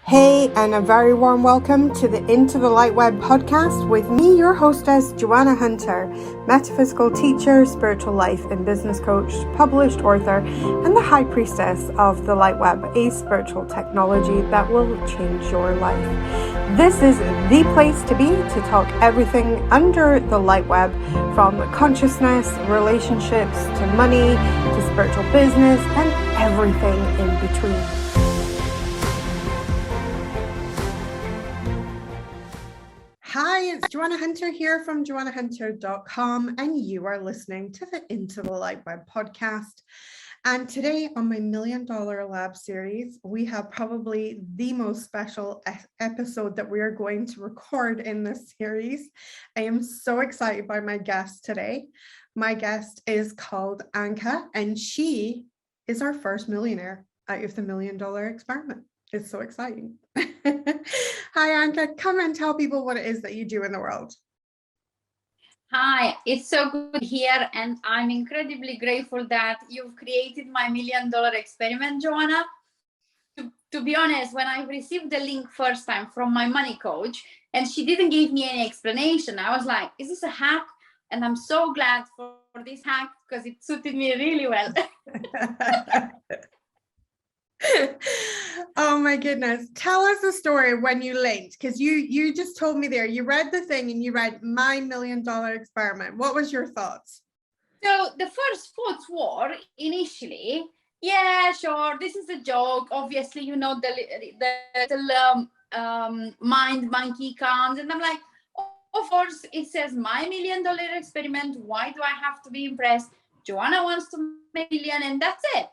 Hey, and a very warm welcome to the Into the LightWeb podcast with me, your hostess, Joanna Hunter, metaphysical teacher, spiritual life and business coach, published author, and the high priestess of the LightWeb, a spiritual technology that will change your life. This is the place to be to talk everything under the LightWeb, from consciousness, relationships, to money, to spiritual business, and everything in between. Hi, it's Joanna Hunter here from joannahunter.com, and you are listening to the Into the LightWeb podcast. And today on my $1 Million Lab series, we have probably the most special episode that we are going to record in this series. I am so excited by my guest today. My guest is called Anca, and she is our first millionaire out of the $1 Million Experiment. It's so exciting. Hi, Anca. Come and tell people what it is that you do in the world. Hi, it's so good here, and I'm incredibly grateful that you've created my $1 Million Experiment, Joanna. To be honest, when I received the link first time from my money coach, and she didn't give me any explanation, I was like, is this a hack? And I'm so glad for this hack because it suited me really well. Oh my goodness. Tell us a story when you linked, because you just told me there, you read the thing and you read my $1 Million Experiment. What was your thoughts? So the first thoughts were initially, yeah, sure, this is a joke. Obviously, you know, the little mind monkey comes, and I'm like, of course, it says my $1 Million Experiment. Why do I have to be impressed? Joanna wants to make $1 million, and that's it.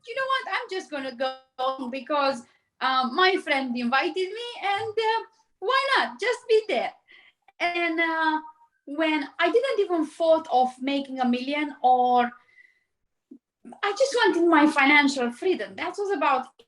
You know what? I'm just going to go because my friend invited me, and why not? Just be there. And when I didn't even thought of making $1 million, or I just wanted my financial freedom. That was about it.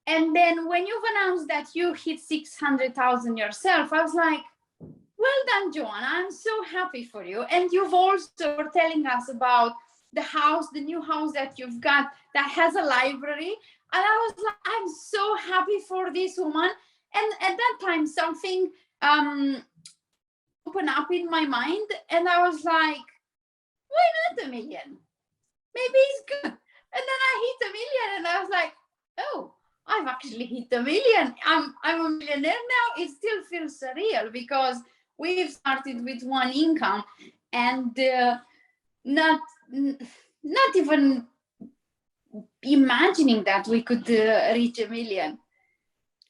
And then when you've announced that you hit 600,000 yourself, I was like, well done, Joanna. I'm so happy for you. And you've also were telling us about the house, the new house that you've got that has a library. And I was like, I'm so happy for this woman. And at that time, something opened up in my mind. And I was like, why not $1 million? Maybe it's good. And then I hit $1 million, and I was like, oh, I've actually hit $1 million. I'm a millionaire now. It still feels surreal because we've started with one income, and not even imagining that we could reach $1 million.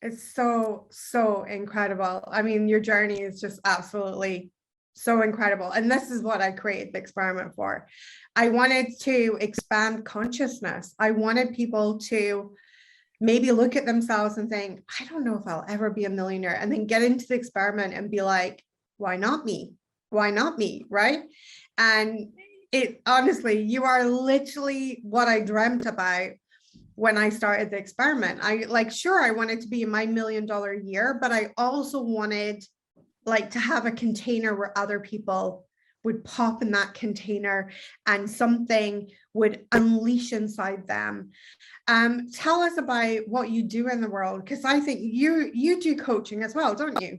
It's so incredible. I mean, your journey is just absolutely so incredible. And this is what I created the experiment for. I wanted to expand consciousness. I wanted people to maybe look at themselves and think, I don't know if I'll ever be a millionaire, and then get into the experiment and be like, why not me? Why not me? Right? And it honestly, you are literally what I dreamt about when I started the experiment. I wanted to be in my $1 million year, but I also wanted to have a container where other people would pop in that container and something would unleash inside them. Tell us about what you do in the world, because I think you do coaching as well, don't you?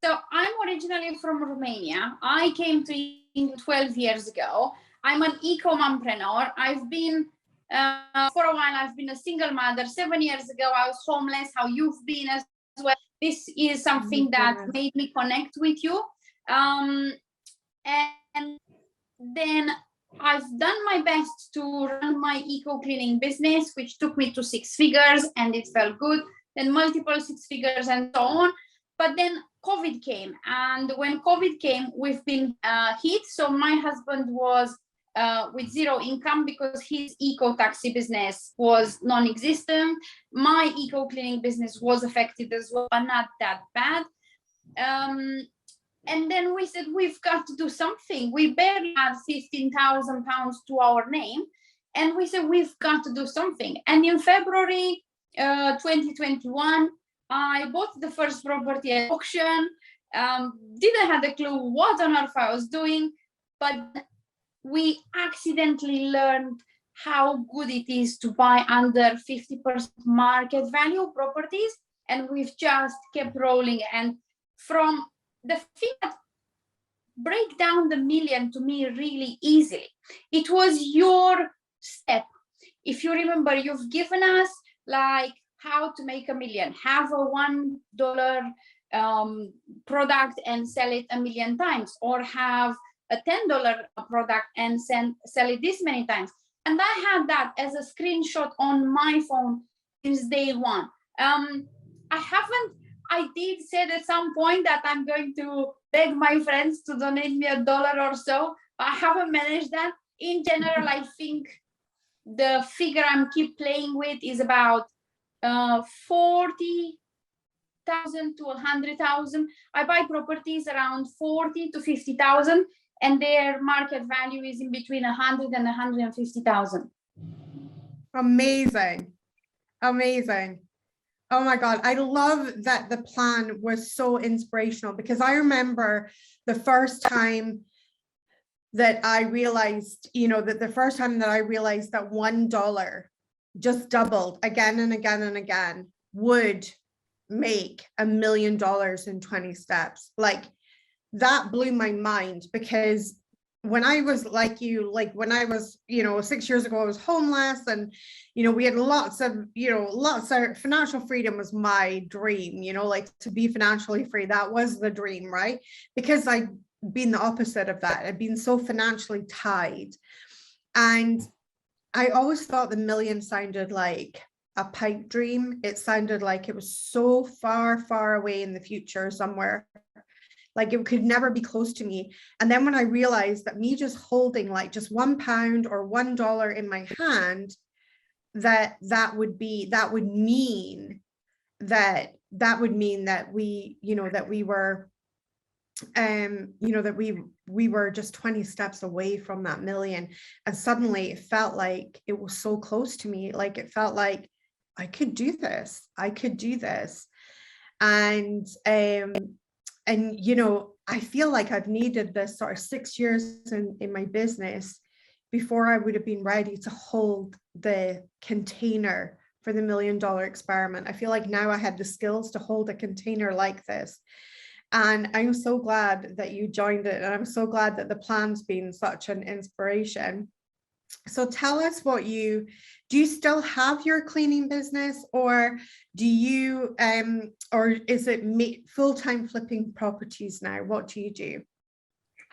So I'm originally from Romania. I came to England 12 years ago. I'm an eco-mompreneur. I've been, for a while, I've been a single mother. 7 years ago, I was homeless, how you've been as well. This is something that made me connect with you. And then I've done my best to run my eco-cleaning business, which took me to 6 figures, and it felt good. Then multiple 6 figures and so on. But then COVID came, and when COVID came, we've been hit. So my husband was with zero income because his eco-taxi business was non-existent. My eco-cleaning business was affected as well, but not that bad. And then we said, we've got to do something. We barely had £15,000 to our name. And we said, we've got to do something. And in February 2021, I bought the first property at auction. Didn't have a clue what on earth I was doing, but we accidentally learned how good it is to buy under 50% market value properties. And we've just kept rolling. And from the thing that break down the million to me really easily, it was your step. If you remember, you've given us like how to make a million, have a $1 product and sell it a million times, or have a $10 product and sell it this many times. And I had that as a screenshot on my phone since day one. I did say at some point that I'm going to beg my friends to donate me $1 or so, but I haven't managed that. In general, I think the figure I'm keep playing with is about 40,000 to 100,000. I buy properties around 40 to 50,000, and their market value is in between 100 and 150,000. Amazing. Amazing. Oh my God. I love that the plan was so inspirational, because I remember the first time that I realized, that the first time that I realized that $1 just doubled again and again and again would make $1 million in 20 steps. Like, that blew my mind, because when I was like you, like when I was, 6 years ago, I was homeless, and, we had lots of financial freedom was my dream, like to be financially free. That was the dream, right? Because I'd been the opposite of that. I'd been so financially tied. And I always thought the million sounded like a pipe dream. It sounded like it was so far, far away in the future somewhere. Like it could never be close to me. And then when I realized that me just holding like just £1 or $1 in my hand, that would mean that we were just 20 steps away from that million. And suddenly it felt like it was so close to me. Like it felt like I could do this. And I feel like I've needed this sort of 6 years in my business before I would have been ready to hold the container for the $1 million experiment. I feel like now I had the skills to hold a container like this. And I'm so glad that you joined it. And I'm so glad that the plan's been such an inspiration. So tell us do you still have your cleaning business, or do you, or is it full-time flipping properties now? What do you do?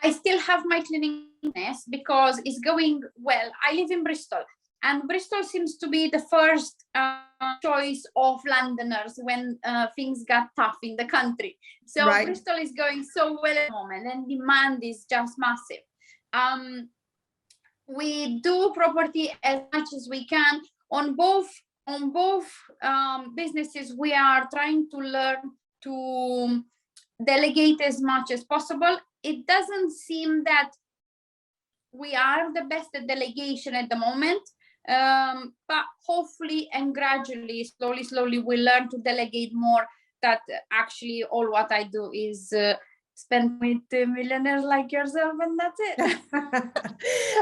I still have my cleaning business because it's going well. I live in Bristol, and Bristol seems to be the first choice of Londoners when things got tough in the country. So right. Bristol is going so well at the moment, and demand is just massive. We do property as much as we can on both businesses. We are trying to learn to delegate as much as possible. It doesn't seem that we are the best at delegation at the moment, but hopefully and gradually, slowly, we'll learn to delegate more. That actually all what I do is spend with millionaires like yourself, and that's it.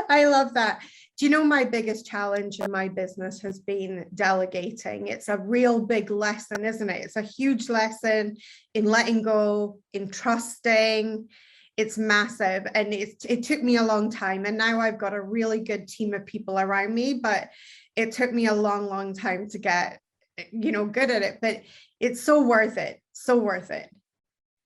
I love that. Do you know my biggest challenge in my business has been delegating? It's a real big lesson, isn't it? It's a huge lesson in letting go, in trusting. It's massive, and it took me a long time, and now I've got a really good team of people around me, but it took me a long time to get good at it, but it's so worth it.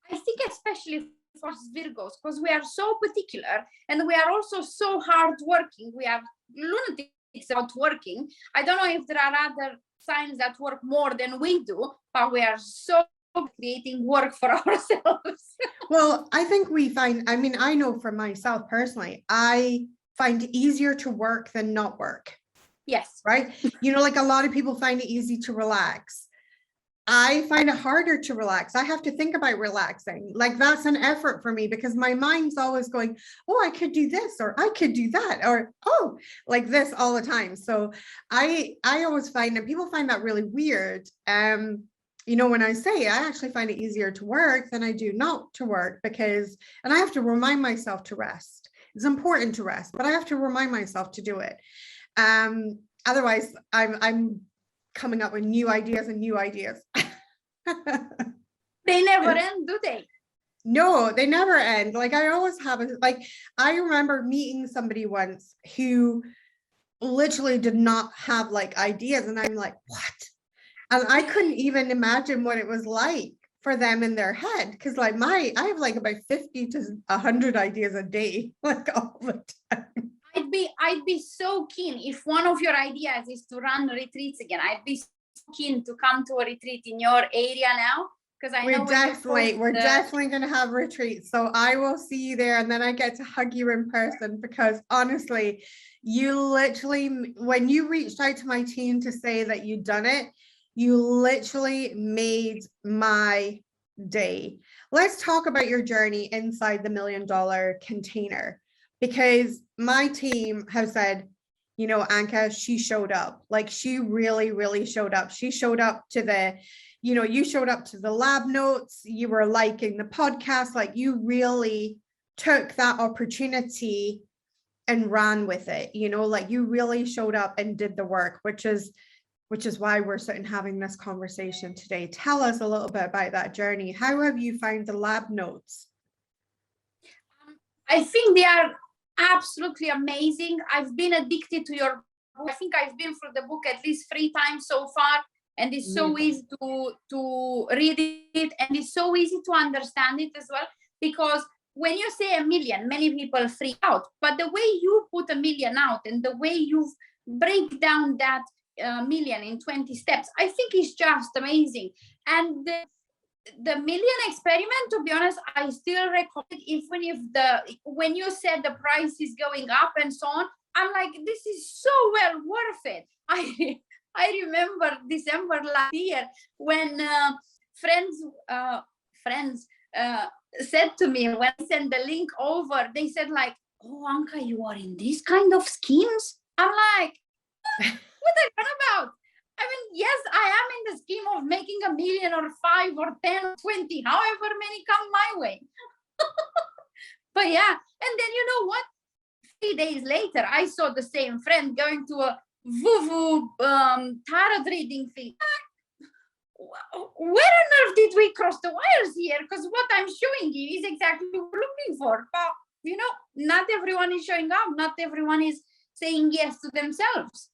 I think especially for us Virgos, because we are so particular, and we are also so hardworking. We are lunatics about working. I don't know if there are other signs that work more than we do, but we are so creating work for ourselves. Well, I think I know for myself personally, I find it easier to work than not work. Yes. Right? Like a lot of people find it easy to relax. I find it harder to relax. I have to think about relaxing. Like that's an effort for me, because my mind's always going, oh, I could do this, or I could do that, or oh, like this all the time. So I always find that people find that really weird. When I say I actually find it easier to work than I do not to work, and I have to remind myself to rest. It's important to rest, but I have to remind myself to do it. Otherwise I'm coming up with new ideas and new ideas. They never end, do they? No, they never end. Like I always have like, I remember meeting somebody once who literally did not have like ideas. And I'm like, what? And I couldn't even imagine what it was like for them in their head. Cause like I have like about 50 to 100 ideas a day, like all the time. I'd be so keen if one of your ideas is to run retreats again. I'd be so keen to come to a retreat in your area now. Because I know we're definitely going to have retreats. So I will see you there, and then I get to hug you in person, because honestly, you literally, when you reached out to my team to say that you'd done it, you literally made my day. Let's talk about your journey inside the $1 million container, because my team have said, you know, Anca, she showed up. Like she really, really showed up. She showed up to the, you know, you showed up to the lab notes, you were liking the podcast, like you really took that opportunity and ran with it, you know, like you really showed up and did the work, which is why we're sitting having this conversation today. Tell us a little bit about that journey. How have you found the lab notes? I think they are absolutely amazing. I've been addicted to your book. I think I've been through the book at least 3 times so far. And it's so easy to read it, and it's so easy to understand it as well. Because when you say 1 million, many people freak out. But the way you put 1 million out and the way you break down that million in 20 steps, I think is just amazing. And the million experiment, to be honest, I still recommend it, when you said the price is going up and so on, I'm like, this is so well worth it. I remember December last year when friends said to me, when I sent the link over, they said like, oh, Anca, you are in these kind of schemes? I'm like, what are you about? I mean, yes, I am in the scheme of making 1 million or 5 or 10 or 20, however many come my way. But yeah, and then you know what? 3 days later, I saw the same friend going to a woo-woo tarot reading thing. Where on earth did we cross the wires here? Because what I'm showing you is exactly what we're looking for. But, you know, not everyone is showing up. Not everyone is saying yes to themselves.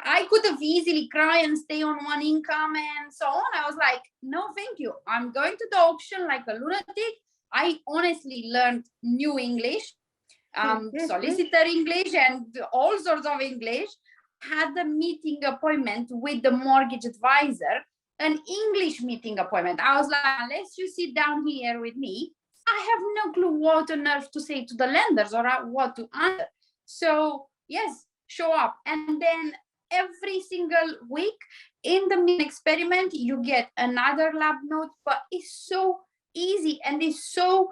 I could have easily cried and stay on one income and so on. I was like, no, thank you. I'm going to the auction like a lunatic. I honestly learned new English, solicitor English and all sorts of English. Had a meeting appointment with the mortgage advisor, an English meeting appointment. I was like, unless you sit down here with me, I have no clue what on earth to say to the lenders or what to answer. So yes, show up. And then every single week in the experiment, you get another lab note, but it's so easy and it's so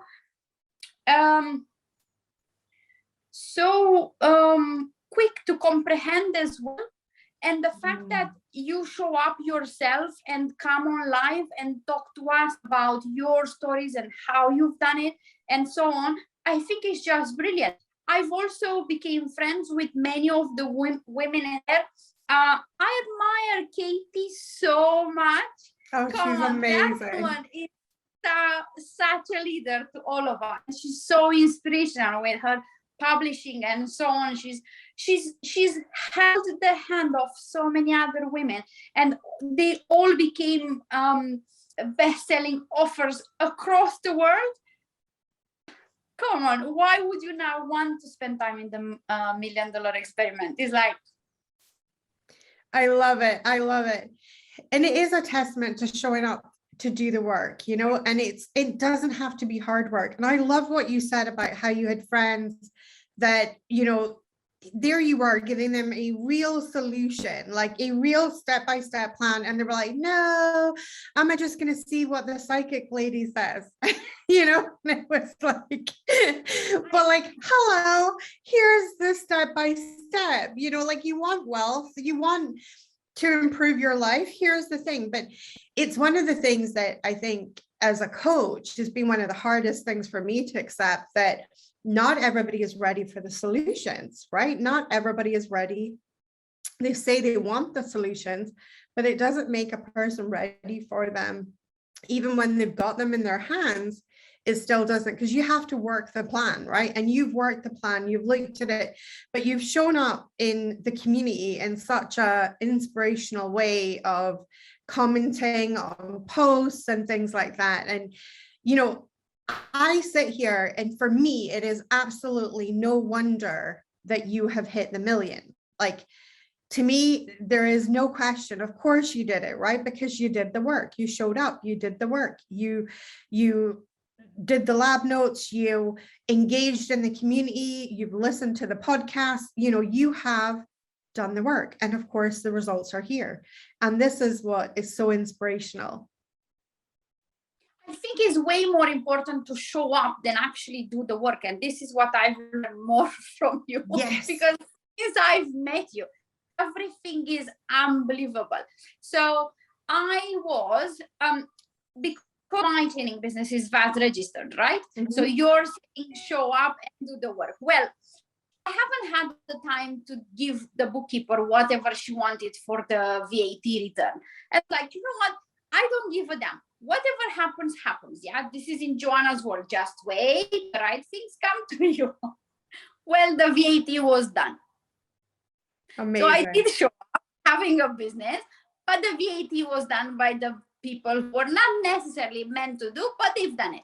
quick to comprehend as well. And the fact that you show up yourself and come on live and talk to us about your stories and how you've done it and so on, I think it's just brilliant. I've also became friends with many of the women in there. I admire Katie so much. Oh, she's amazing. That one is such a leader to all of us. She's so inspirational with her publishing and so on. She's held the hand of so many other women, and they all became best-selling authors across the world. Come on, why would you now want to spend time in the $1 million experiment? It's like, I love it. I love it. And it is a testament to showing up to do the work, you know, and it doesn't have to be hard work. And I love what you said about how you had friends that, you know, there you were giving them a real solution, like a real step-by-step plan. And they were like, no, I'm just going to see what the psychic lady says, you know, and it was like, but like, hello, here's the step-by-step, you know, like you want wealth, you want to improve your life. Here's the thing. But it's one of the things that I think as a coach has been one of the hardest things for me to accept, that not everybody is ready for the solutions, right? Not everybody is ready they say they want the solutions, but it doesn't make a person ready for them. Even when they've got them in their hands, it still doesn't, because you have to work the plan, right? And you've worked the plan, you've looked at it, but you've shown up in the community in such a inspirational way of commenting on posts and things like that. And, you know, I sit here, and for me, it is absolutely no wonder that you have hit the million. Like, to me, there is no question. Of course you did it, right? Because you did the work. You showed up, you did the work, you did the lab notes, you engaged in the community, you've listened to the podcast, you know, you have done the work. And of course, the results are here. And this is what is so inspirational. I think it's way more important to show up than actually do the work. And this is what I've learned more from you. Yes. Because since I've met you, everything is unbelievable. So I was, because my training business is VAT registered, right? Mm-hmm. So you're saying show up and do the work. Well, I haven't had the time to give the bookkeeper whatever she wanted for the VAT return. And like, you know what? I don't give a damn. Whatever happens, happens. Yeah, this is in Joanna's world. Just wait, the right things come to you. Well, the VAT was done. Amazing. So I did show up having a business, but the VAT was done by the people who were not necessarily meant to do, but they've done it.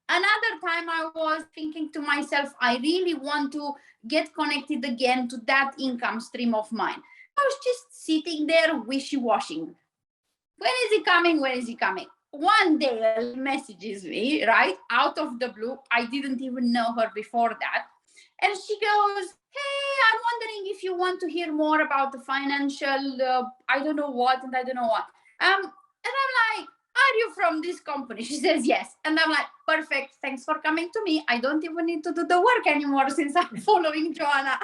Another time I was thinking to myself, I really want to get connected again to that income stream of mine. I was just sitting there wishy-washy. When is he coming? When is he coming? One day she messages me, right, out of the blue. I didn't even know her before that. And she goes, hey, I'm wondering if you want to hear more about the financial, I don't know what, and I don't know what. And I'm like, are you from this company? She says, yes. And I'm like, perfect. Thanks for coming to me. I don't even need to do the work anymore since I'm following Joanna.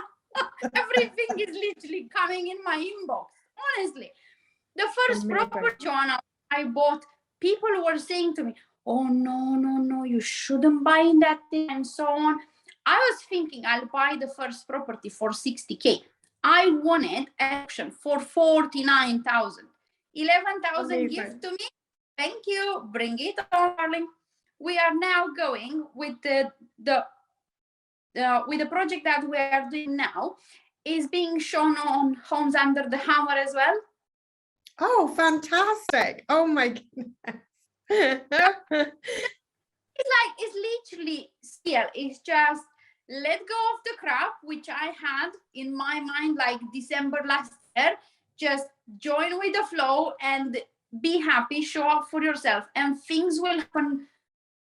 Everything is literally coming in my inbox. Honestly, the first proper Joanna I bought, people were saying to me, oh, no, you shouldn't buy that thing and so on. I was thinking I'll buy the first property for 60K. I wanted action for 49,000. 11,000 gift to me. Thank you. Bring it on, darling. We are now going with the project that we are doing now is being shown on Homes Under the Hammer as well. Oh, fantastic. Oh my goodness. It's literally still, it's just let go of the crap, which I had in my mind like December last year. Just join with the flow and be happy, show up for yourself, and things will happen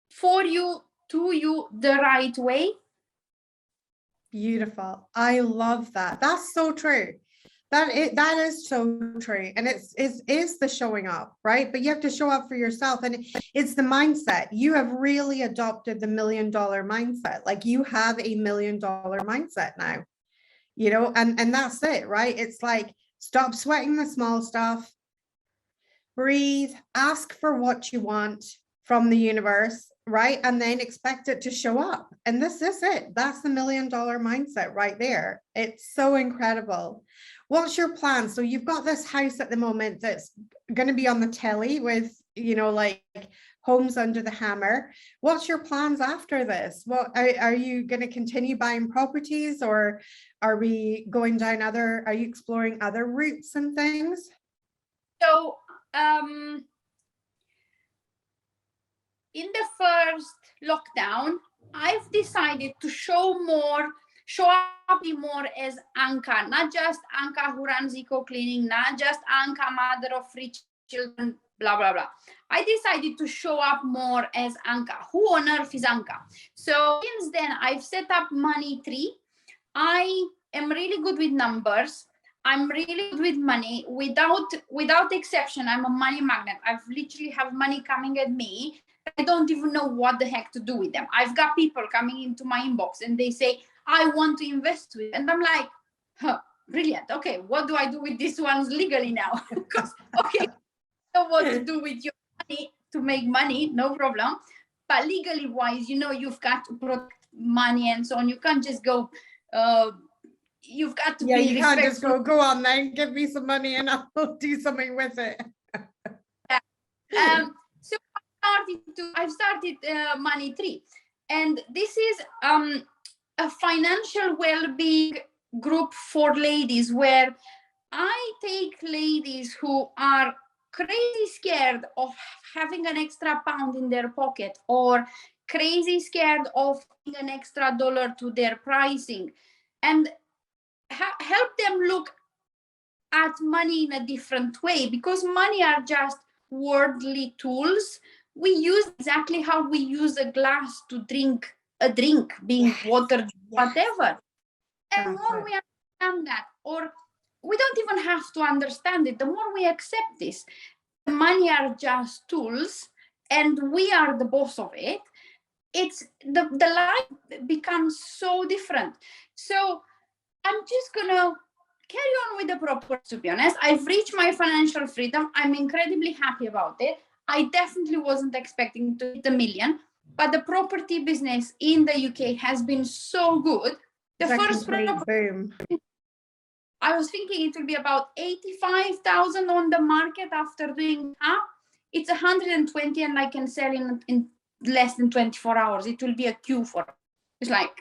for you, to you, the right way. Beautiful. I love that. That's so true. That is so true. And it's the showing up, right? But you have to show up for yourself. And it's the mindset. You have really adopted the $1 million mindset. Like, you have a $1 million mindset now, you know, and that's it, right? It's like, stop sweating the small stuff, breathe, ask for what you want from the universe, right? And then expect it to show up. And this is it. That's the $1 million mindset right there. It's so incredible. What's your plan? So you've got this house at the moment that's going to be on the telly with, you know, like Homes Under the Hammer. What's your plans after this? What are you going to continue buying properties, or are we going down are you exploring other routes and things? So, in the first lockdown, I've decided to show up more as Anca, not just Anca who runs eco cleaning, not just Anca, mother of 3 children, blah, blah, blah. I decided to show up more as Anca. Who on earth is Anca? So since then, I've set up Money Tree. I am really good with numbers. I'm really good with money. Without exception, I'm a money magnet. I've literally have money coming at me. I don't even know what the heck to do with them. I've got people coming into my inbox and they say, I want to invest with, and I'm like, brilliant. Okay, what do I do with these ones legally now? Because, okay, I know what to do with your money to make money, no problem. But legally wise, you know, you've got to protect money and so on. You can't just go you've got to Yeah, be you can't just respectful. go on then, give me some money and I'll do something with it. So I've started Money Tree, and this is a financial well-being group for ladies, where I take ladies who are crazy scared of having an extra pound in their pocket, or crazy scared of an extra dollar to their pricing, and help them look at money in a different way, because money are just worldly tools. We use exactly how we use a glass to drink a drink, being Yes, water, yes. whatever. And the That's more it. we understand that, or we don't even have to understand it, the more we accept this. Money are just tools and we are the boss of it. It's the life becomes so different. So I'm just gonna carry on with the property. To be honest, I've reached my financial freedom. I'm incredibly happy about it. I definitely wasn't expecting to hit 1 million, but the property business in the UK has been so good. The It's a first complete property, boom. I was thinking it will be about 85,000 on the market after doing half. It's 120 and I can sell in less than 24 hours. It will be a queue for, it's like,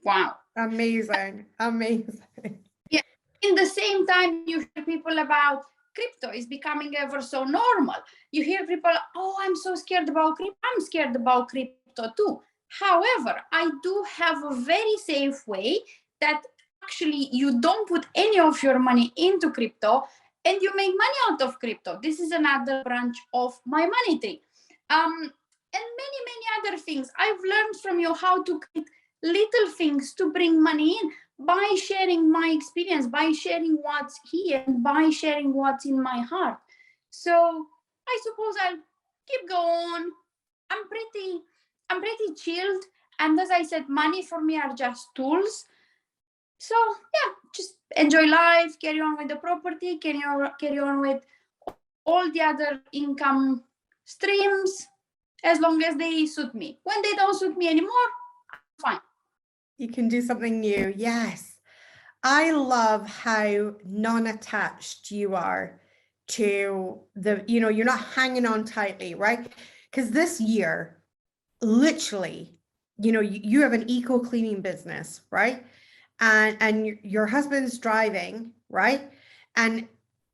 wow. Amazing, amazing. Yeah. In the same time, you hear people about crypto is becoming ever so normal. You hear people, oh, I'm so scared about crypto. I'm scared about crypto too. However, I do have a very safe way that actually you don't put any of your money into crypto and you make money out of crypto. This is another branch of my money tree. And many other things. I've learned from you how to create little things to bring money in by sharing my experience, by sharing what's here, and by sharing what's in my heart. So I suppose I'll keep going. I'm pretty chilled. And as I said, money for me are just tools. So yeah, just enjoy life, carry on with the property, carry on with all the other income streams, as long as they suit me. When they don't suit me anymore, I'm fine. You can do something new. Yes. I love how non-attached you are to the, you're not hanging on tightly, right? Because this year, literally, you have an eco cleaning business, right? And your husband's driving, right? And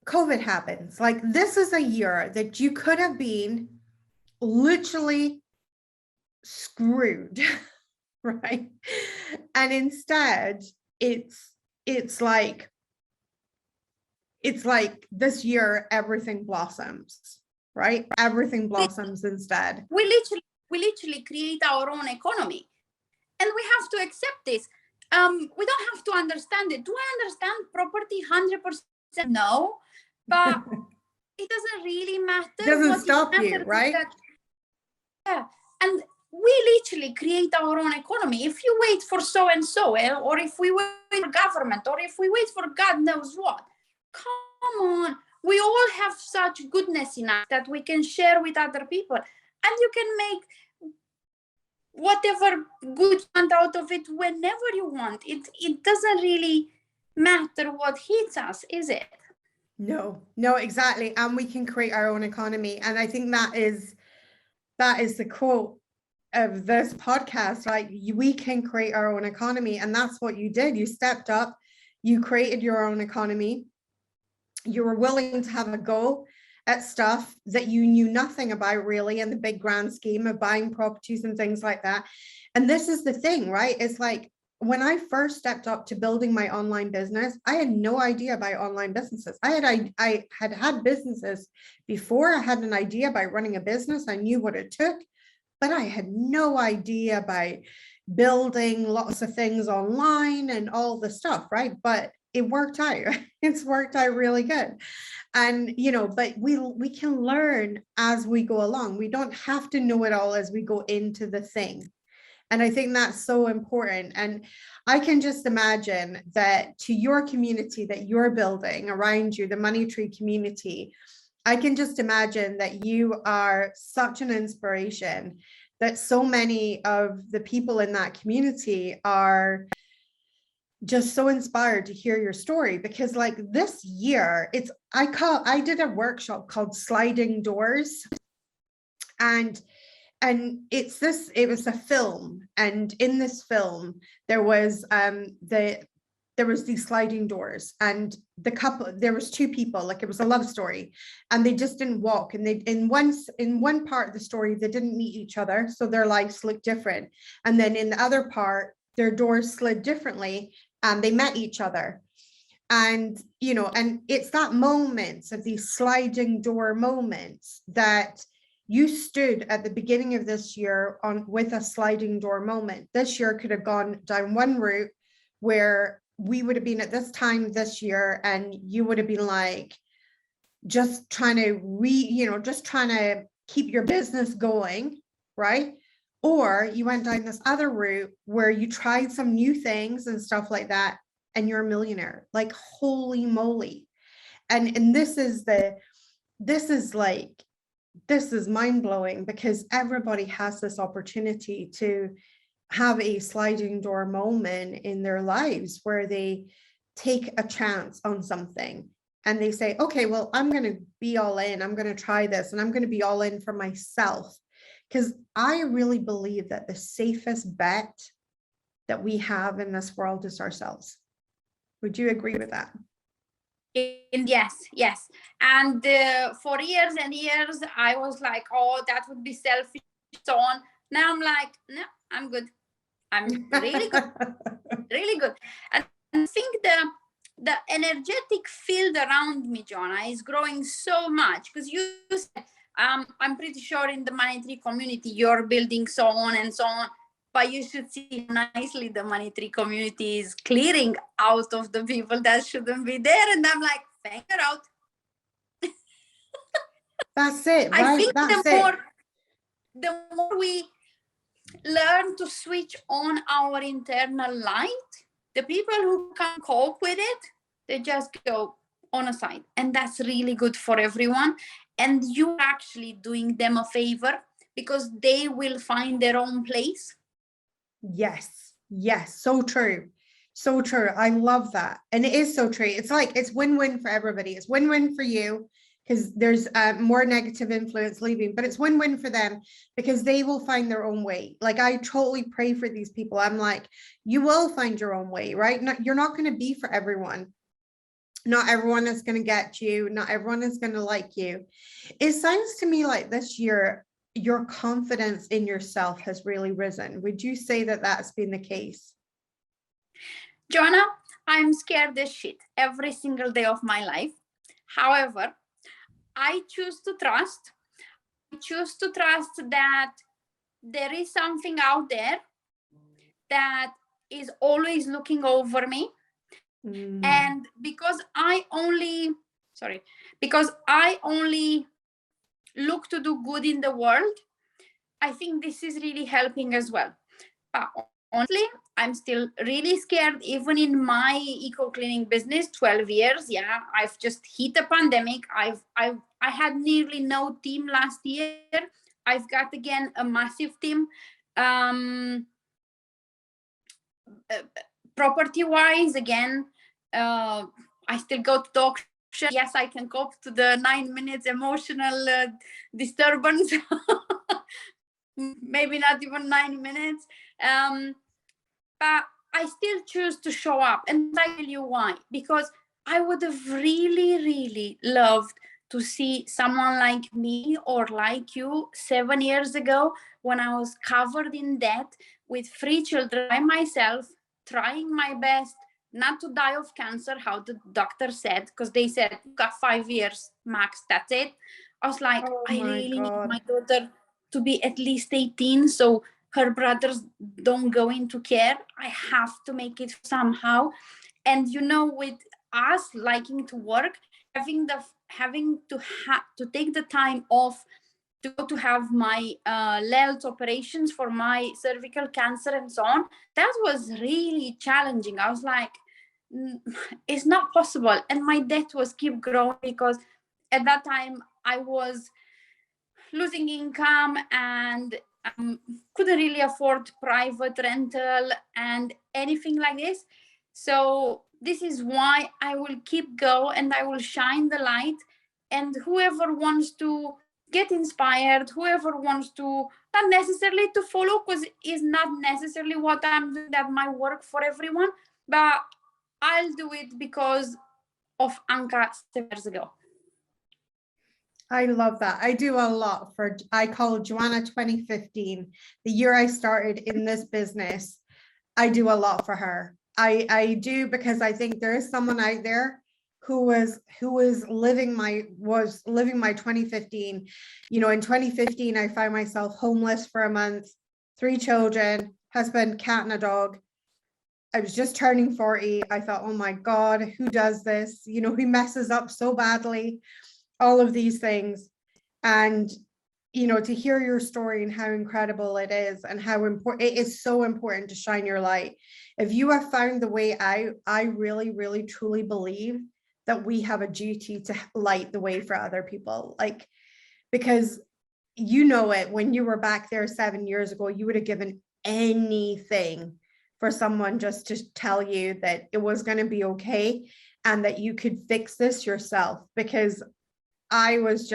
COVID happens. Like, this is a year that you could have been literally screwed, right? And instead, it's like this year everything blossoms, right? Everything blossoms instead. We literally create our own economy, and we have to accept this. We don't have to understand it. Do I understand property 100%? No, but it doesn't really matter. It doesn't What stop it you, right? that, yeah, and we literally create our own economy. If you wait for so and so, or if we wait for government, or if we wait for God knows what, come on. We all have such goodness in us that we can share with other people, and you can make whatever good you want out of it whenever you want. It doesn't really matter what hits us, is it? No, exactly. And we can create our own economy. And I think that is the quote of this podcast. Like, we can create our own economy. And that's what you did. You stepped up, you created your own economy. You were willing to have a go at stuff that you knew nothing about, really, in the big grand scheme of buying properties and things like that. And this is the thing, right? It's like, when I first stepped up to building my online business, I had no idea about online businesses. I had businesses before. I had an idea about running a business. I knew what it took, but I had no idea about building lots of things online and all the stuff, right? But it worked out. It's worked out really good. And, but we can learn as we go along. We don't have to know it all as we go into the thing. And I think that's so important. And I can just imagine that to your community that you're building around you, the Money Tree community, I can just imagine that you are such an inspiration, that so many of the people in that community are just so inspired to hear your story, because like this year, I did a workshop called Sliding Doors, and it was a film, and in this film there was these sliding doors, and there was two people, like it was a love story, and they just didn't walk, and they in one part of the story they didn't meet each other, so their lives looked different, and then in the other part their doors slid differently and they met each other. And and it's that moments of these sliding door moments that you stood at the beginning of this year with a sliding door moment. This year could have gone down one route where we would have been at this time this year, and you would have been like just trying to just trying to keep your business going, right? Or you went down this other route where you tried some new things and stuff like that, and you're a millionaire. Like, holy moly. And this is mind-blowing, because everybody has this opportunity to have a sliding door moment in their lives where they take a chance on something and they say, okay, well, I'm going to be all in, I'm going to try this, and I'm going to be all in for myself. Because I really believe that the safest bet that we have in this world is ourselves. Would you agree with that? Yes. And for years and years, I was like, oh, that would be selfish, so on. Now I'm like, no, I'm good. I'm really good, really good. And I think the energetic field around me, Joanna, is growing so much, because you said, I'm pretty sure in the Money Tree community, you're building so on and so on. But you should see nicely the Money Tree community is clearing out of the people that shouldn't be there. And I'm like, finger out. That's it, right? I think the more we learn to switch on our internal light, the people who can cope with it, they just go on a side. And that's really good for everyone. And you're actually doing them a favor, because they will find their own place. Yes, so true. So true. I love that. And it is so true. It's like, it's win-win for everybody. It's win-win for you, because there's more negative influence leaving, but it's win-win for them, because they will find their own way. Like, I totally pray for these people. I'm like, you will find your own way, right? You're not going to be for everyone. Not everyone is going to get you. Not everyone is going to like you. It sounds to me like this year, your confidence in yourself has really risen. Would you say that that's been the case? Joanna, I'm scared as shit every single day of my life. However, I choose to trust. I choose to trust that there is something out there that is always looking over me. And because I only look to do good in the world, I think this is really helping as well. But honestly, I'm still really scared, even in my eco-cleaning business, 12 years. Yeah, I've just hit a pandemic. I had nearly no team last year. I've got again a massive team. Property-wise, again, I still go to talk. Yes, I can cope to the 9 minutes emotional disturbance. Maybe not even 9 minutes. But I still choose to show up. And I tell you why. Because I would have really, really loved to see someone like me or like you 7 years ago, when I was covered in debt with 3 children by myself, trying my best not to die of cancer, how the doctor said, because they said, you got 5 years max, that's it. I was like, I really need my daughter to be at least 18, so her brothers don't go into care. I have to make it somehow. And with us liking to work, having to take the time off to go to have my LELT operations for my cervical cancer and so on, that was really challenging. I was like, it's not possible. And my debt was keep growing, because at that time I was losing income and couldn't really afford private rental and anything like this. So this is why I will keep going and I will shine the light. And whoever wants to get inspired, whoever wants to, not necessarily to follow, because it's not necessarily what I'm doing that might work for everyone, but I'll do it because of Anca 7 years ago. I love that. I do a lot for, I call Joanna 2015, the year I started in this business. I do a lot for her. I do, because I think there is someone out there who was living my 2015. You know, in 2015, I found myself homeless for a month, 3 children, husband, cat, and a dog. I was just turning 40. I thought, oh my God, who does this? You know, who messes up so badly? All of these things. And, you know, to hear your story and how incredible it is, and how important it is, so important to shine your light. If you have found the way out, I really, really, truly believe that we have a duty to light the way for other people. Like, because you know it, when you were back there 7 years ago, you would have given anything for someone just to tell you that it was going to be okay and that you could fix this yourself. Because I was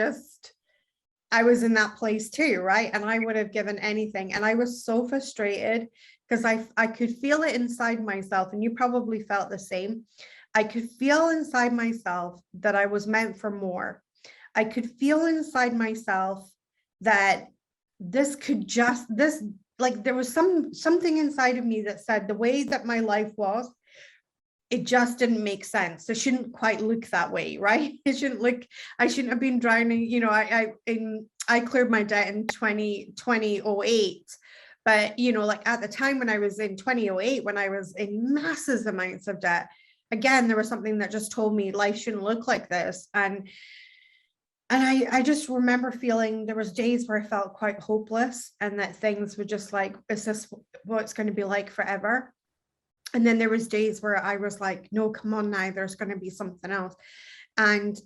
in that place too, right? And I would have given anything. And I was so frustrated because I could feel it inside myself, and you probably felt the same. I could feel inside myself that I was meant for more. I could feel inside myself that this could just, this, like, there was something inside of me that said the way that my life was, it just didn't make sense. It shouldn't quite look that way, right? It shouldn't look, I shouldn't have been drowning. You know, I cleared my debt in 2008. But, you know, like at the time when I was in 2008, when I was in massive amounts of debt, again, there was something that just told me life shouldn't look like this. And I just remember feeling, there was days where I felt quite hopeless, and that things were just like, is this what it's going to be like forever? And then there was days where I was like, no, come on now, there's going to be something else. And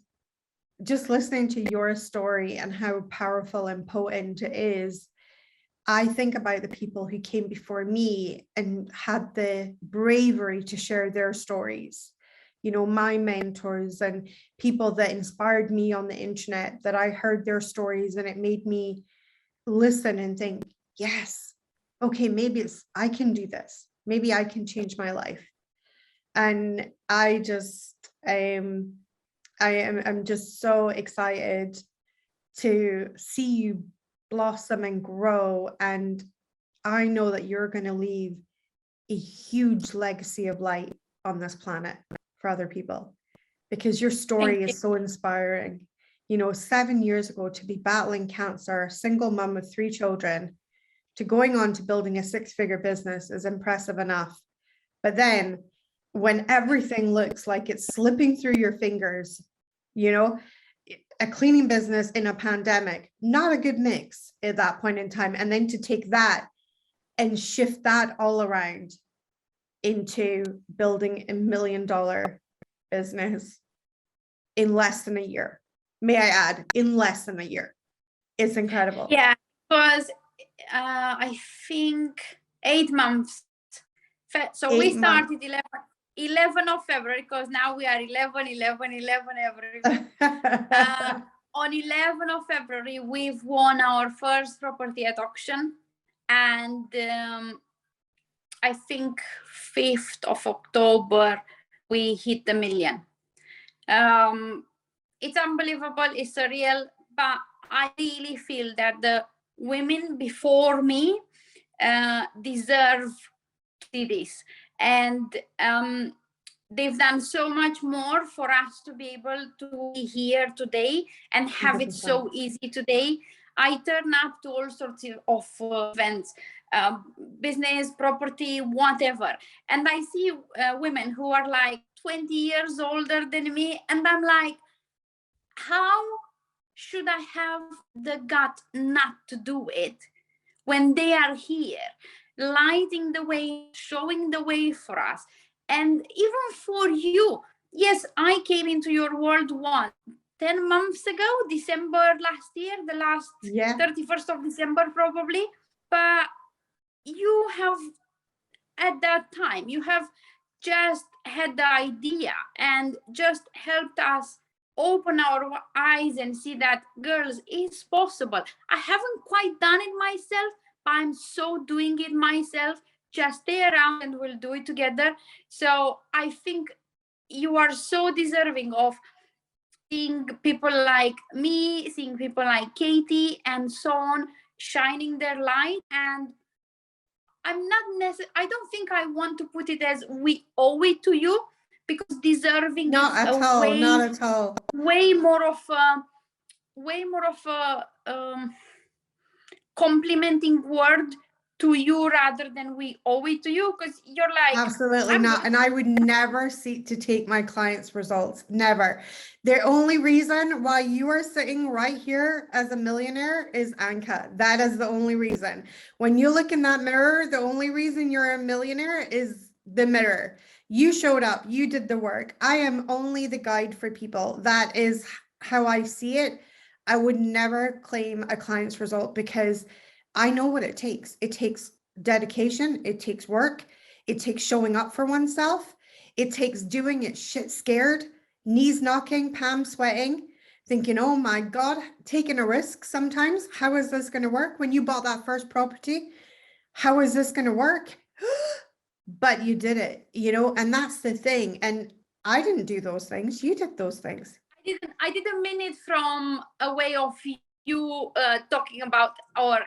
just listening to your story and how powerful and potent it is, I think about the people who came before me and had the bravery to share their stories. You know, my mentors and people that inspired me on the internet, that I heard their stories and it made me listen and think, yes, okay, maybe I can do this. Maybe I can change my life. And I just, I'm just so excited to see you blossom and grow. And I know that you're going to leave a huge legacy of light on this planet for other people, because your story is so inspiring. You know, 7 years ago, to be battling cancer, single mom with 3 children, to going on to building a 6-figure business is impressive enough. But then when everything looks like it's slipping through your fingers, you know, a cleaning business in a pandemic, not a good mix at that point in time. And then to take that and shift that all around into building $1 million business in less than a year. May I add, in less than a year. It's incredible. Yeah, because I think 8 months. So we started 11 of February, because now we are 11 every on 11 of February, we've won our first property at auction. And I think 5th of October, we hit the million. It's unbelievable, it's surreal, but I really feel that the women before me deserve to see this. And they've done so much more for us to be able to be here today and have it so easy today. I turn up to all sorts of events, business, property, whatever. And I see women who are like 20 years older than me. And I'm like, how should I have the gut not to do it when they are here, lighting the way, showing the way for us? And even for you, yes, I came into your world 10 months ago, December last year, the last 31st of December probably. But you have, at that time, you have just had the idea and just helped us open our eyes and see that, girls, it's possible. I haven't quite done it myself, but I'm so doing it myself. Just stay around and we'll do it together. So I think you are so deserving of seeing people like me, seeing people like Katie and so on, shining their light. And I'm not necessarily, I don't think I want to put it as we owe it to you, because deserving Not is at a all, way, not at all. way more of a complimenting word to you rather than we owe it to you, because you're like, Absolutely not. And I would never seek to take my clients' results. Never. The only reason why you are sitting right here as a millionaire is Anca. That is the only reason. When you look in that mirror, the only reason you're a millionaire is the mirror. You showed up, you did the work. I am only the guide for people. That is how I see it. I would never claim a client's result because I know what it takes. It takes dedication, it takes work, it takes showing up for oneself, it takes doing it shit scared, knees knocking, palms sweating, thinking, oh my God, taking a risk sometimes. How is this going to work? When you bought that first property, how is this going to work? But you did it, you know, and that's the thing. And I didn't do those things. You did those things. I didn't mean it from a way of you talking about our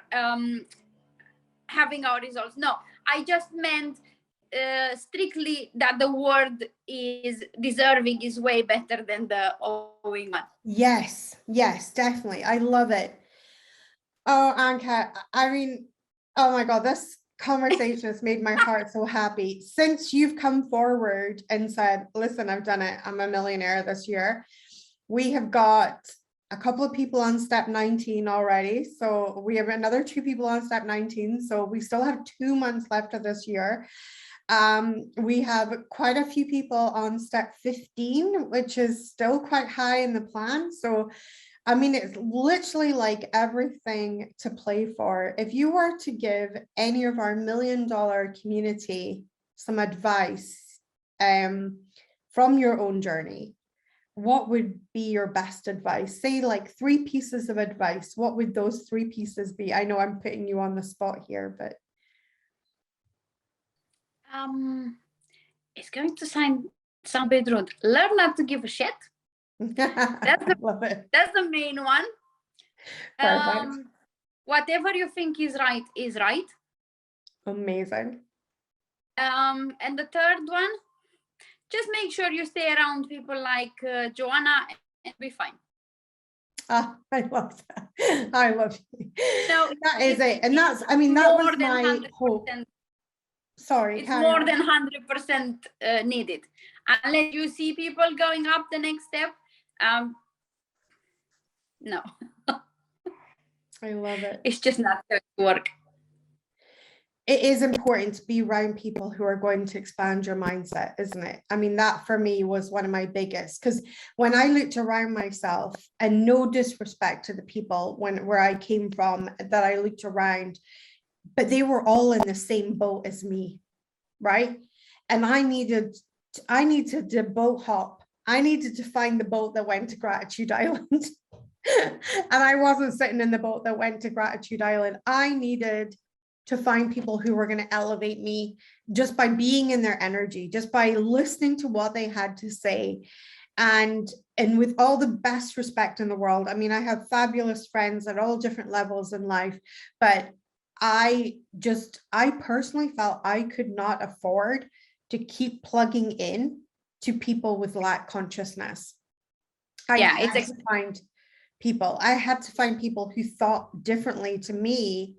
having our results. No, I just meant strictly that the word is deserving is way better than the owing one. Yes, yes, definitely. I love it. Oh, Anca, I mean, oh my God, this conversation has made my heart so happy. Since you've come forward and said, listen, I've done it, I'm a millionaire this year, we have got a couple of people on step 19 already. So we have another 2 people on step 19. So we still have 2 months left of this year. We have quite a few people on step 15, which is still quite high in the plan. So, I mean, it's literally like everything to play for. If you were to give any of our $1 million community some advice from your own journey, what would be your best advice? Say like 3 pieces of advice. What would those 3 pieces be? I know I'm putting you on the spot here, but it's going to sound a bit rude. Learn not to give a shit. Love it. That's the main one. Perfect. Whatever you think is right is right. Amazing. And the third one, just make sure you stay around people like Joanna and be fine. Oh, I love that. I love you. No, that is it. And that's, I mean, that was my hope. Sorry. It's more than 100% needed. Unless you see people going up the next step, no. I love it. It's just not going to work. It is important to be around people who are going to expand your mindset, isn't it? I mean, that for me was one of my biggest, because when I looked around myself, and no disrespect to the people where I came from that I looked around, but they were all in the same boat as me, right? And I needed to boat hop. I needed to find the boat that went to Gratitude Island. And I wasn't sitting in the boat that went to Gratitude Island. I needed to find people who were going to elevate me just by being in their energy, just by listening to what they had to say. And with all the best respect in the world, I mean, I have fabulous friends at all different levels in life, but I personally felt I could not afford to keep plugging in to people with lack consciousness. I had to find people who thought differently to me,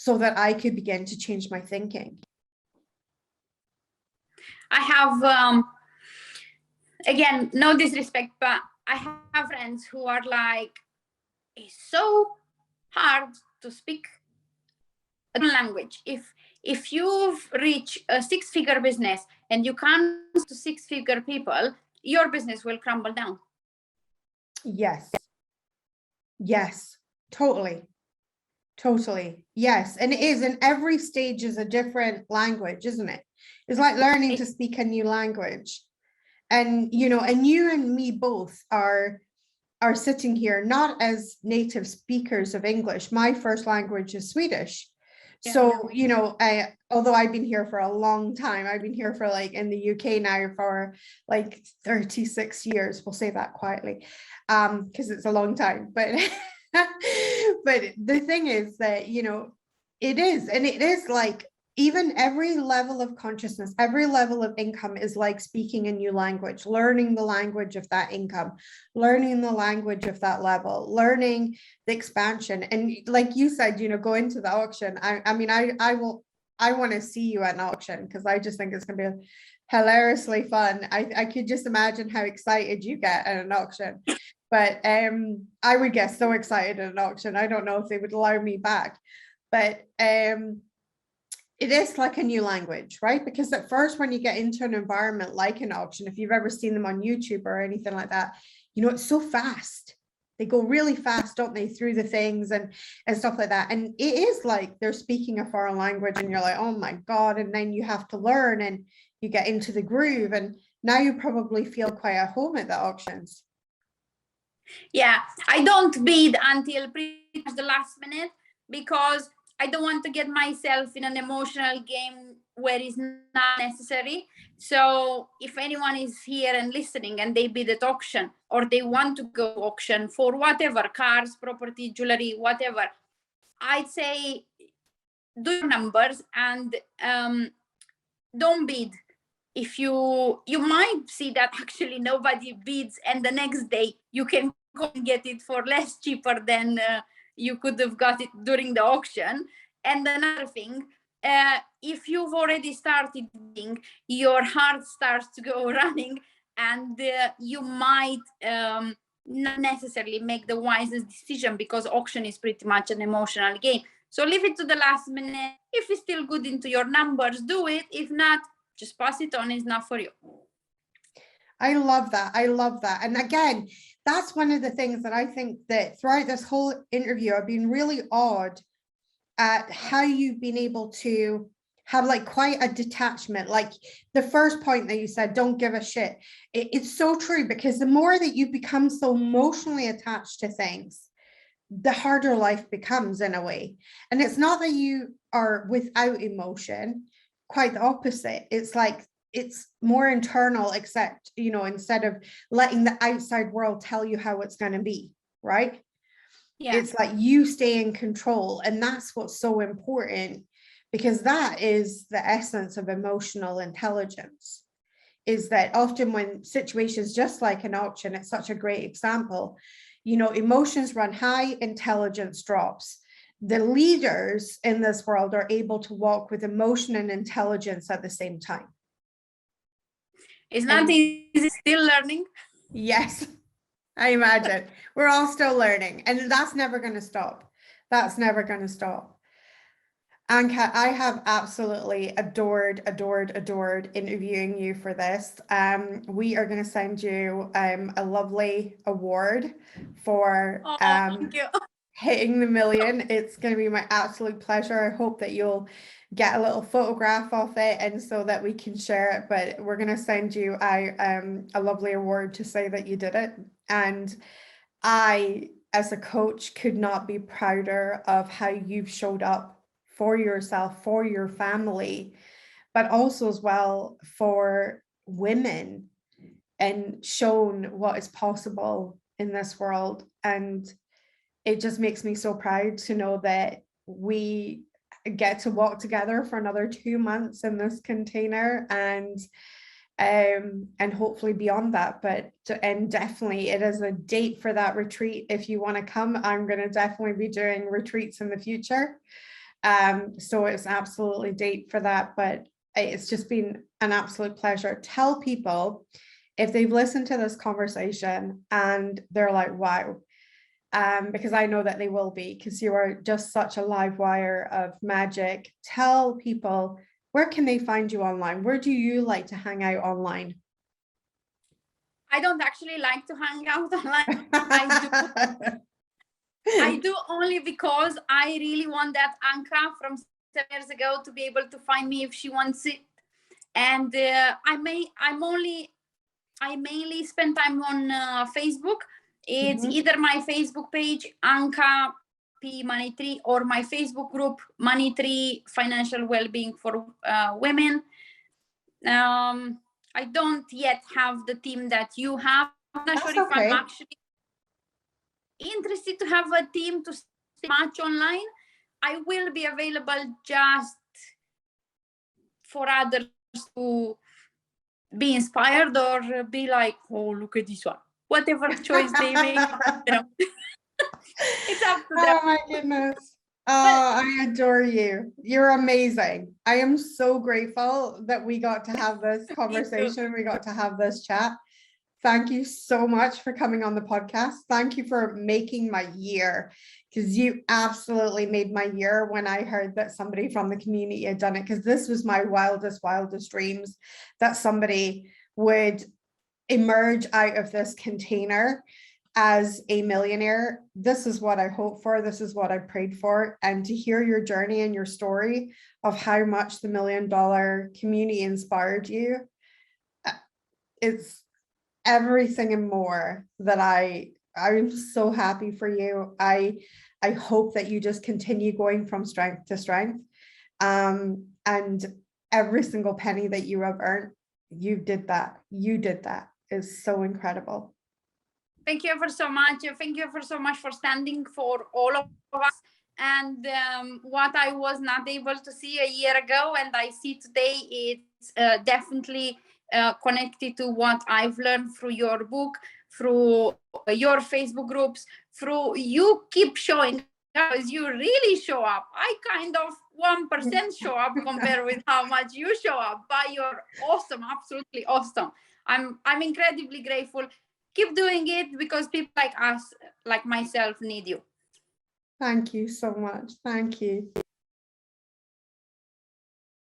so that I could begin to change my thinking. I have, again, no disrespect, but I have friends who are like, it's so hard to speak a language. If you've reached a 6-figure business and you can't to 6-figure people, your business will crumble down. Yes. Yes, totally. Totally. Yes. And it is, and every stage is a different language, isn't it? It's like learning to speak a new language. And, you know, and you and me both are sitting here not as native speakers of English. My first language is Swedish. Yeah. So, you know, although I've been here for a long time, I've been here for like in the UK now for like 36 years. We'll say that quietly, because it's a long time. But but the thing is that, you know, it is like even every level of consciousness, every level of income is like speaking a new language, learning the language of that income, learning the language of that level, learning the expansion. And like you said, you know, go into the auction. I mean, I want to see you at an auction, because I just think it's going to be hilariously fun. I could just imagine how excited you get at an auction. But I would get so excited at an auction. I don't know if they would allow me back. But it is like a new language, right? Because at first, when you get into an environment like an auction, if you've ever seen them on YouTube or anything like that, you know, it's so fast. They go really fast, don't they, through the things and stuff like that. And it is like they're speaking a foreign language and you're like, oh my God. And then you have to learn and you get into the groove. And now you probably feel quite at home at the auctions. Yeah, I don't bid until pretty much the last minute, because I don't want to get myself in an emotional game where it's not necessary. So if anyone is here and listening and they bid at auction, or they want to go auction for whatever, cars, property, jewelry, whatever, I'd say do your numbers and don't bid. If you might see that actually nobody bids, and the next day you can go and get it for less cheaper than you could have got it during the auction. And another thing, if you've already started bidding, your heart starts to go running, and you might not necessarily make the wisest decision, because auction is pretty much an emotional game. So leave it to the last minute. If it's still good into your numbers, do it. If not, just pass it on. It's not for you. I love that. I love that. And again, that's one of the things that I think that throughout this whole interview, I've been really awed at how you've been able to have like quite a detachment. Like the first point that you said, don't give a shit. It's so true, because the more that you become so emotionally attached to things, the harder life becomes in a way. And it's not that you are without emotion, quite the opposite. It's like it's more internal, except, you know, instead of letting the outside world tell you how it's going to be, right? Yeah. It's like you stay in control. And that's what's so important, because that is the essence of emotional intelligence, is that often when situations just like an auction, it's such a great example, you know, emotions run high, intelligence drops. The leaders in this world are able to walk with emotion and intelligence at the same time. It's not easy, still learning. Yes, I imagine. We're all still learning, and that's never going to stop. That's never going to stop. Anca, I have absolutely adored interviewing you for this. We are going to send you a lovely award for thank you. hitting the million. It's going to be my absolute pleasure. I hope that you'll get a little photograph of it, and so that we can share it. But we're going to send you a lovely award to say that you did it. And I, as a coach, could not be prouder of how you've showed up for yourself, for your family, but also as well for women, and shown what is possible in this world. And it just makes me so proud to know that we get to walk together for another 2 months in this container, and hopefully beyond that. And definitely it is a date for that retreat. If you want to come, I'm going to definitely be doing retreats in the future. So it's absolutely date for that, but it's just been an absolute pleasure. Tell people, if they've listened to this conversation and they're like, wow, because I know that they will be, because you are just such a live wire of magic. Tell people, where can they find you online? Where do you like to hang out online? I don't actually like to hang out online. I do only because I really want that Anca from 7 years ago to be able to find me if she wants it. And I mainly spend time on Facebook. It's either my Facebook page, Anca P Money Tree, or my Facebook group, Money Tree Financial Wellbeing for Women. I don't yet have the team that you have. I'm not sure if I'm actually interested to have a team to stay much online. I will be available just for others to be inspired or be like, oh, look at this one. Whatever choice they make, you know. It's up to them. Oh my goodness. Oh, I adore you. You're amazing. I am so grateful that we got to have this conversation. We got to have this chat. Thank you so much for coming on the podcast. Thank you for making my year, because you absolutely made my year when I heard that somebody from the community had done it, because this was my wildest dreams, that somebody would emerge out of this container as a millionaire. This is what I hope for. This is what I prayed for. And to hear your journey and your story of how much the $1 Million community inspired you, it's everything and more that I'm so happy for you. I hope that you just continue going from strength to strength. And every single penny that you have earned, you did that. Is so incredible. Thank you ever so much. Thank you ever so much for standing for all of us. And what I was not able to see a year ago and I see today, it's definitely connected to what I've learned through your book, through your Facebook groups, through you keep showing up, because you really show up. I kind of 1% show up compared with how much you show up, but you're awesome, absolutely awesome. I'm incredibly grateful. Keep doing it, because people like us, like myself, need you. Thank you so much. Thank you.